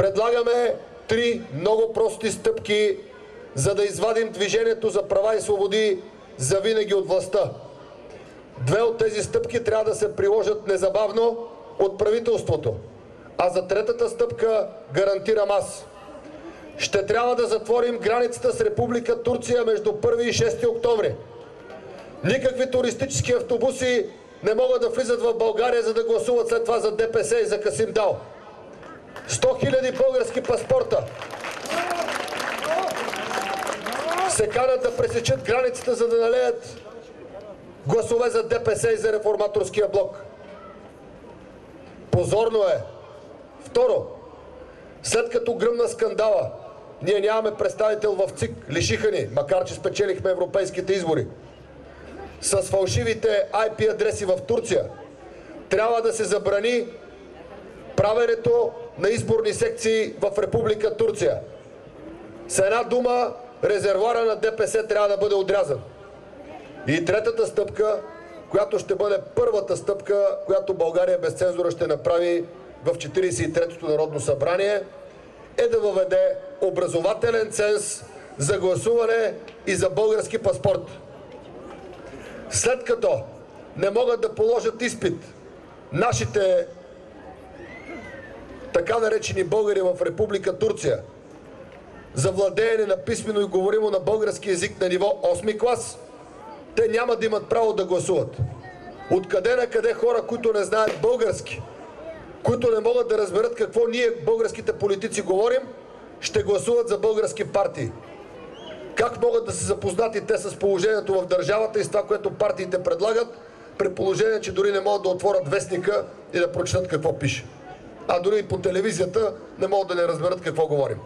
Предлагаме 3 много прости стъпки, за да извадим Движението за права и свободи завинаги от властта. 2 от тези стъпки трябва да се приложат незабавно от правителството, а за 3-та стъпка гарантирам аз. Ще трябва да затворим границата с Република Турция между 1 и 6 октомври. Никакви туристически автобуси не могат да влизат в България, за да гласуват след това за ДПС и за Касим Дал. 100 000 български паспорта се канат да пресечат границата, за да налеят гласове за ДПС и за реформаторския блок. Позорно е. Второ, след като гръмна скандала, ние нямаме представител в ЦИК, лишиха ни, макар че спечелихме европейските избори, с фалшивите IP адреси в Турция, трябва да се забрани правенето на изборни секции в Република Турция. С една дума, резервуара на ДПС трябва да бъде отрязан. И 3-та стъпка, която ще бъде първата стъпка, която България без цензура ще направи в 43-то Народно събрание, е да въведе образователен ценз за гласуване и за български паспорт. След като не могат да положат изпит нашите така наречени българи в Република Турция за владеене на писмено и говоримо на български език на ниво 8 клас, те няма да имат право да гласуват. Откъде на къде хора, които не знаят български, които не могат да разберат какво ние, българските политици, говорим, ще гласуват за български партии? Как могат да се запознат и те с положението в държавата и с това, което партиите предлагат, при положение, че дори не могат да отворят вестника и да прочитат какво пише? А дори и по телевизията не могат да не разберат какво говорим.